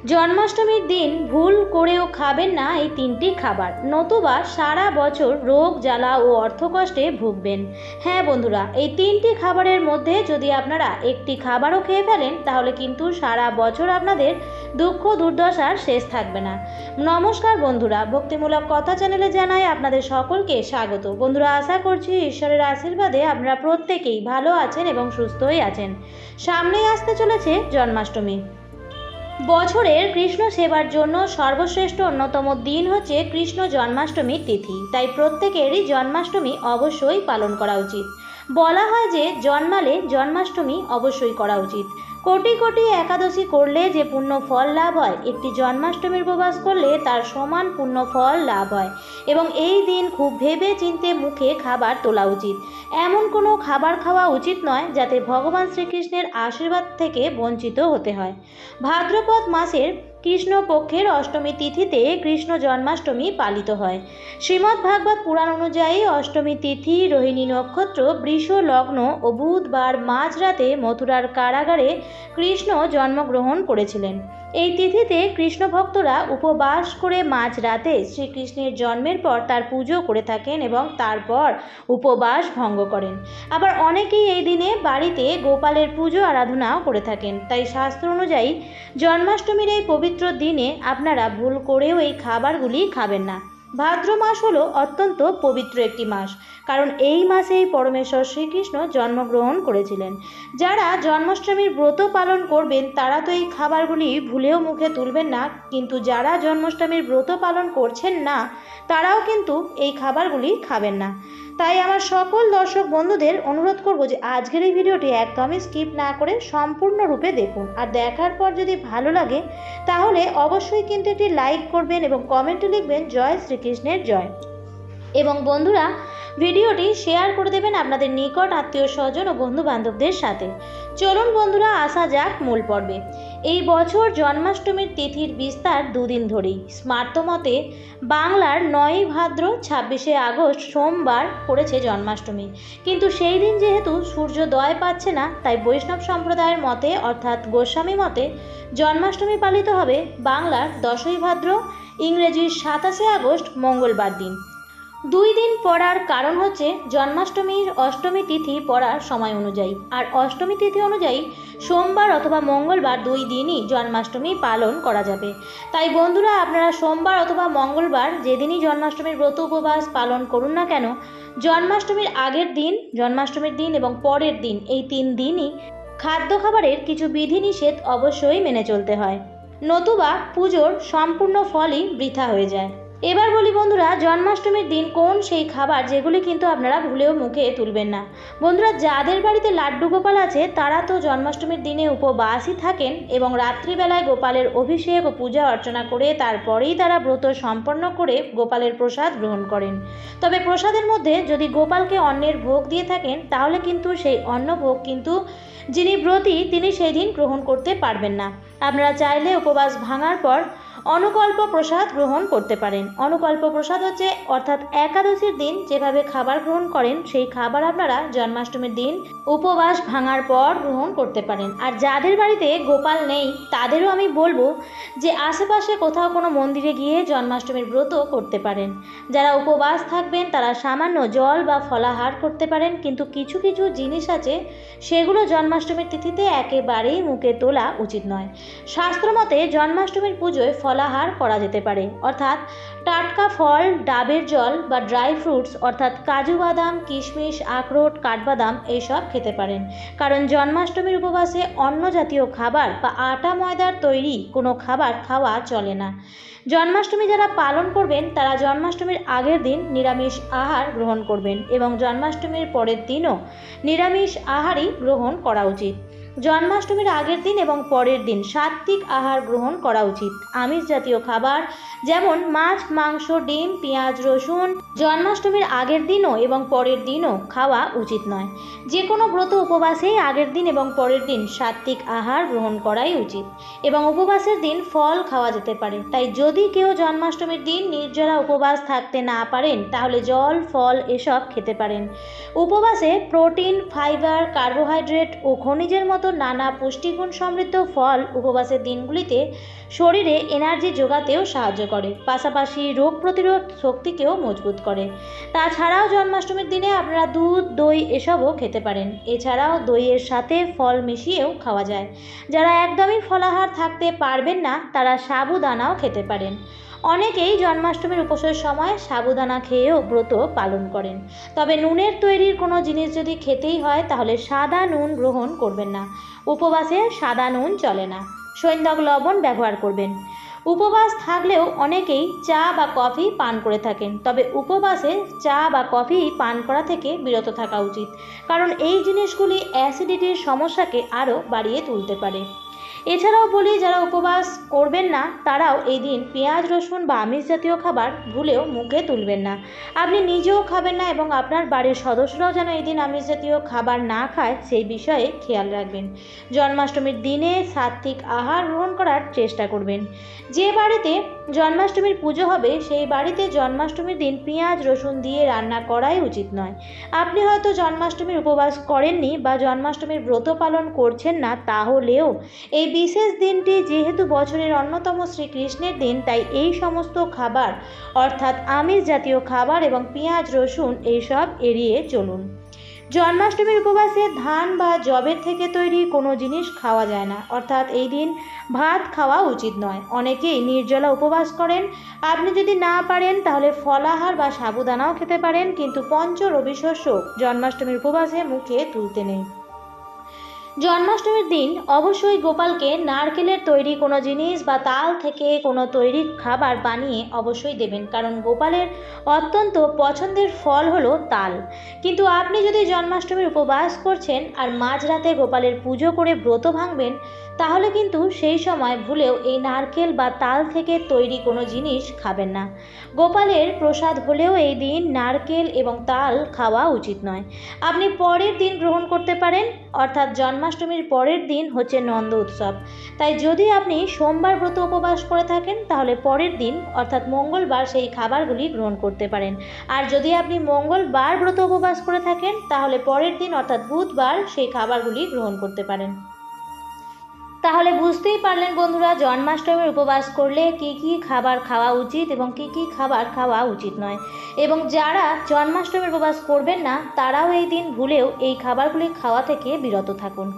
জন্মাষ্টমীর দিন ভুল করেও খাবেন না এই তিনটি খাবার, নতুবা সারা বছর রোগ জ্বালা ও অর্থকষ্টে ভুগবেন। হ্যাঁ বন্ধুরা, এই তিনটি খাবারের মধ্যে যদি আপনারা একটি খাবারও খেয়ে ফেলেন তাহলে কিন্তু সারা বছর আপনাদের দুঃখ দুর্দশার শেষ থাকবে না। নমস্কার বন্ধুরা, ভক্তিমূলক কথা চ্যানেলে জানাই আপনাদের সকলকে স্বাগত। বন্ধুরা, আশা করছি ঈশ্বরের আশীর্বাদে আপনারা প্রত্যেকেই ভালো আছেন এবং সুস্থই আছেন। সামনেই আসতে চলেছে জন্মাষ্টমী। বছরের কৃষ্ণ সেবার জন্য সর্বশ্রেষ্ঠ অন্যতম দিন হচ্ছে কৃষ্ণ জন্মাষ্টমীর তিথি। তাই প্রত্যেকেরই জন্মাষ্টমী অবশ্যই পালন করা উচিত। বলা হয় যে জন্মালে জন্মাষ্টমী অবশ্যই করা উচিত। কোটি কোটি একাদশী করলে যে পুণ্য ফল লাভ হয়, একটি জন্মাষ্টমীর উপবাস করলে তার সমান পুণ্য ফল লাভ হয়। এবং এই দিন খুব ভেবে চিন্তে মুখে খাবার তোলা উচিত। এমন কোনো খাবার খাওয়া উচিত নয় যাতে ভগবান শ্রীকৃষ্ণের আশীর্বাদ থেকে বঞ্চিত হতে হয়। ভাদ্রপদ মাসের কৃষ্ণপক্ষের অষ্টমী তিথিতে কৃষ্ণ জন্মাষ্টমী পালিত হয়। শ্রীমদ্ ভাগবত পুরাণ অনুযায়ী অষ্টমী তিথি রোহিণী নক্ষত্র, বৃষ লগ্ন ও বুধবার মাঝরাতে মথুরার কারাগারে কৃষ্ণ জন্মগ্রহণ করেছিলেন। এই তিথিতে কৃষ্ণ ভক্তরা উপবাস করে মাঝরাতে শ্রীকৃষ্ণের জন্মের পর তার পুজো করে থাকেন এবং তারপর উপবাস ভঙ্গ করেন। আবার অনেকেই এই দিনে বাড়িতে গোপালের পুজো আরাধনাও করে থাকেন। তাই শাস্ত্র অনুযায়ী জন্মাষ্টমীর এই পবিত্র দিনে আপনারা ভুল করেও এই খাবারগুলি খাবেন না। ভাদ্র মাস হলো অত্যন্ত পবিত্র একটি মাস, কারণ এই মাসেই পরমেশ্বর শ্রীকৃষ্ণ জন্মগ্রহণ করেছিলেন। যারা জন্মাষ্টমীর ব্রত পালন করবেন তারা তো এই খাবারগুলি ভুলেও মুখে তুলবেন না, কিন্তু যারা জন্মাষ্টমীর ব্রত পালন করছেন না তারাও কিন্তু এই খাবারগুলি খাবেন না। তাই আমার সকল দর্শক বন্ধুদের অনুরোধ করব যে আজকের এই ভিডিওটি একদমই স্কিপ না করে সম্পূর্ণরূপে দেখুন। আর দেখার পর যদি ভালো লাগে তাহলে অবশ্যই কিন্তু একটি লাইক করবেন এবং কমেন্টে লিখবেন জয় শ্রীকৃষ্ণের জয়। এবং বন্ধুরা, ভিডিওটি শেয়ার করে দেবেন আপনাদের নিকট আত্মীয় স্বজন ও বন্ধু বান্ধবদের সাথে। চলুন বন্ধুরা, আসা যাক মূল পর্বে। এই বছর জন্মাষ্টমীর তিথির বিস্তার দুদিন ধরেই। স্মার্তমতে বাংলার 9ই ভাদ্র 26শে আগস্ট সোমবার পড়েছে জন্মাষ্টমী, কিন্তু সেই দিন যেহেতু সূর্যোদয় পাচ্ছে না, তাই বৈষ্ণব সম্প্রদায়ের মতে অর্থাৎ গোস্বামী মতে জন্মাষ্টমী পালিত হবে বাংলার 10ই ভাদ্র, ইংরেজির 27শে আগস্ট মঙ্গলবার দিন। 2 দিন পড়ার কারণ হচ্ছে জন্মাষ্টমীর অষ্টমী তিথি পড়ার সময় অনুযায়ী, আর অষ্টমী তিথি অনুযায়ী সোমবার অথবা মঙ্গলবার 2 দিনই জন্মাষ্টমী পালন করা যাবে। তাই বন্ধুরা, আপনারা সোমবার অথবা মঙ্গলবার যেদিনই জন্মাষ্টমীর ব্রত উপবাস পালন করুন না কেন, জন্মাষ্টমীর আগের দিন, জন্মাষ্টমীর দিন এবং পরের দিন, এই 3 দিনই খাদ্য খাবারের কিছু বিধিনিষেধ অবশ্যই মেনে চলতে হয়, নতুবা পুজোর সম্পূর্ণ ফলই বৃথা হয়ে যায়। এবার বলি বন্ধুরা, জন্মাষ্টমীর দিন কোন সেই খাবার যেগুলি কিন্তু আপনারা ভুলেও মুখে তুলবেন না। বন্ধুরা, যাদের বাড়িতে লাড্ডু গোপাল আছে তারা তো জন্মাষ্টমীর দিনে উপবাসই থাকেন এবং রাত্রিবেলায় গোপালের অভিষেক ও পূজা অর্চনা করে তারপরেই তারা ব্রত সম্পন্ন করে গোপালের প্রসাদ গ্রহণ করেন। তবে প্রসাদের মধ্যে যদি গোপালকে অন্নের ভোগ দিয়ে থাকেন তাহলে কিন্তু সেই অন্ন ভোগ কিন্তু যিনি ব্রতী তিনি সেই দিন গ্রহণ করতে পারবেন না। আপনারা চাইলে উপবাস ভাঙার পর অনুকল্প প্রসাদ গ্রহণ করতে পারেন। অনুকল্প প্রসাদ হচ্ছে অর্থাৎ একাদশীর দিন যেভাবে খাবার গ্রহণ করেন সেই খাবার আপনারা জন্মাষ্টমীর দিন উপবাস ভাঙার পর গ্রহণ করতে পারেন। আর যাদের বাড়িতে গোপাল নেই তাদেরও আমি বলবো যে আশেপাশে কোথাও কোনো মন্দিরে গিয়ে জন্মাষ্টমীর ব্রত করতে পারেন। যারা উপবাস থাকবেন তারা সামান্য জল বা ফলাহার করতে পারেন, কিন্তু কিছু কিছু জিনিস আছে সেগুলো জন্মাষ্টমীর তিথিতে একেবারেই মুখে তোলা উচিত নয়। শাস্ত্রমতে জন্মাষ্টমীর পুজোয় ফলাহার করা যেতে পারে, অর্থাৎ টাটকা ফল, ডাবের জল বা ড্রাই ফ্রুটস অর্থাৎ কাজু বাদাম, কিশমিশ, আখরোট, কাঠবাদাম এইসব খেতে পারেন। কারণ জন্মাষ্টমীর উপবাসে অন্ন জাতীয় খাবার বা আটা ময়দার তৈরি কোনো খাবার খাওয়া চলে না। জন্মাষ্টমী যারা পালন করবেন তারা জন্মাষ্টমীর আগের দিন নিরামিষ আহার গ্রহণ করবেন এবং জন্মাষ্টমীর পরের দিনও নিরামিষ আহারই গ্রহণ করা উচিত। জন্মাষ্টমীর আগের দিন এবং পরের দিন সাত্ত্বিক আহার গ্রহণ করা উচিত। আমিষ জাতীয় খাবার যেমন মাছ, মাংস, ডিম, পেঁয়াজ, রসুন জন্মাষ্টমীর আগের দিনও এবং পরের দিনও খাওয়া উচিত নয়। যে কোনো ব্রত উপবাসেই আগের দিন এবং পরের দিন সাত্ত্বিক আহার গ্রহণ করাই উচিত এবং উপবাসের দিন ফল খাওয়া যেতে পারে। তাই যদি কেউ জন্মাষ্টমীর দিন নির্জলা উপবাস থাকতে না পারেন তাহলে জল, ফল এসব খেতে পারেন। উপবাসে প্রোটিন, ফাইবার, কার্বোহাইড্রেট ও খনিজের মতো মতো নানা পুষ্টিগুণ সমৃদ্ধ ফল উপবাসের দিনগুলিতে শরীরে এনার্জি যোগাতেও সাহায্য করে, পাশাপাশি রোগ প্রতিরোধ শক্তিকেও মজবুত করে। তাছাড়াও জন্মাষ্টমীর দিনে আপনারা দুধ, দই এসবও খেতে পারেন। এছাড়াও দইয়ের সাথে ফল মিশিয়েও খাওয়া যায়। যারা একদমই ফলাহার থাকতে পারবেন না তারা সাবুদানাও খেতে পারেন। অনেকেই জন্মাষ্টমীর উপোসের সময় সাবুদানা খেয়েও ব্রত পালন করেন। তবে নুনের তৈরির কোনো জিনিস যদি খেতেই হয় তাহলে সাদা নুন গ্রহণ করবেন না। উপবাসে সাদা নুন চলে না, সৈন্দক লবণ ব্যবহার করবেন। উপবাস থাকলেও অনেকেই চা বা কফি পান করে থাকেন, তবে উপবাসে চা বা কফি পান করা থেকে বিরত থাকা উচিত, কারণ এই জিনিসগুলি অ্যাসিডিটির সমস্যাকে আরও বাড়িয়ে তুলতে পারে। এছাড়াও বলি, যারা উপবাস করবেন না তারাও এই দিন পেঁয়াজ, রসুন বা আমিষ জাতীয় খাবার ভুলেও মুখে তুলবেন না। আপনি নিজেও খাবেন না এবং আপনার বাড়ির সদস্যরাও যেন এই দিন আমিষ জাতীয় খাবার না খায় সেই বিষয়ে খেয়াল রাখবেন। জন্মাষ্টমীর দিনে সাত্ত্বিক আহার গ্রহণ করার চেষ্টা করবেন। যে বাড়িতে জন্মাষ্টমীর পুজো হবে সেই বাড়িতে জন্মাষ্টমীর দিন পেঁয়াজ, রসুন দিয়ে রান্না করাই উচিত নয়। আপনি হয়তো জন্মাষ্টমীর উপবাস করেননি বা জন্মাষ্টমীর ব্রত পালন করছেন না, তাহলেও এই বিশেষ দিনটি যেহেতু বছরের অন্যতম শ্রীকৃষ্ণের দিন, তাই এই সমস্ত খাবার অর্থাৎ আমিষ জাতীয় খাবার এবং পেঁয়াজ, রসুন এইসব এড়িয়ে চলুন। জন্মাষ্টমীর উপবাসে ধান বা যবের থেকে তৈরি কোনো জিনিস খাওয়া যায় না, অর্থাৎ এই দিন ভাত খাওয়া উচিত নয়। অনেকেই নির্জলা উপবাস করেন। আপনি যদি না পারেন তাহলে ফলাহার বা সাবুদানাও খেতে পারেন, কিন্তু পঞ্চ রবি শস্য জন্মাষ্টমীর উপবাসে মুখে তুলতে নেই। জন্মাষ্টমীর দিন অবশ্যই গোপালকে নারকেলের তৈরি কোনো জিনিস বা তাল থেকে কোনো তৈরি খাবার বানিয়ে অবশ্যই দেবেন, কারণ গোপালের অত্যন্ত পছন্দের ফল হলো তাল। কিন্তু আপনি যদি জন্মাষ্টমীর উপবাস করছেন আর মাঝরাতে গোপালের পুজো করে ব্রত ভাঙবেন, তাহলে কিন্তু সেই সময় ভুলেও এই নারকেল বা তাল থেকে তৈরি কোনো জিনিস খাবেন না। গোপালের প্রসাদ হলেও এই দিন নারকেল এবং তাল খাওয়া উচিত নয়। আপনি পরের দিন গ্রহণ করতে পারেন, অর্থাৎ জন্মাষ্টমীর পরের দিন হচ্ছে নন্দ উৎসব। তাই যদি আপনি সোমবার ব্রত উপবাস করে থাকেন তাহলে পরের দিন অর্থাৎ মঙ্গলবার সেই খাবারগুলি গ্রহণ করতে পারেন। আর যদি আপনি মঙ্গলবার ব্রত উপবাস করে থাকেন তাহলে পরের দিন অর্থাৎ বুধবার সেই খাবারগুলি গ্রহণ করতে পারেন। তাহলে বুঝতেই পারলেন বন্ধুরা, জন্মাষ্টমীর উপবাস করলে কি কি খাবার খাওয়া উচিত এবং কি কি খাবার খাওয়া উচিত নয়। এবং যারা জন্মাষ্টমীর উপবাস করবেন না তারাও এই দিন ভুলেও এই খাবারগুলি খাওয়া থেকে বিরত থাকুন।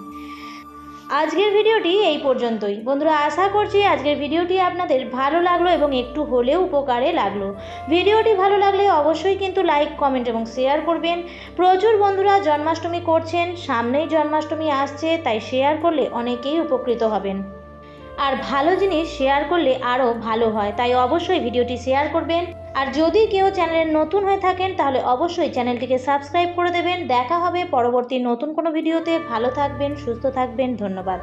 আজকের ভিডিওটি এই পর্যন্তই বন্ধুরা। আশা করছি আজকের ভিডিওটি আপনাদের ভালো লাগলো এবং একটু হলেও উপকারে লাগলো। ভিডিওটি ভালো লাগলে অবশ্যই কিন্তু লাইক, কমেন্ট এবং শেয়ার করবেন। প্রচুর বন্ধুরা জন্মাষ্টমী করছেন, সামনেই জন্মাষ্টমী আসছে, তাই শেয়ার করলে অনেকেই উপকৃত হবেন। আর ভালো জিনিস শেয়ার করলে আরও ভালো হয়, তাই অবশ্যই ভিডিওটি শেয়ার করবেন। আর যদি কেউ চ্যানেলে নতুন হয়ে থাকেন তাহলে অবশ্যই চ্যানেলটিকে সাবস্ক্রাইব করে দেবেন। দেখা হবে পরবর্তী নতুন কোনো ভিডিওতে। ভালো থাকবেন, সুস্থ থাকবেন, ধন্যবাদ।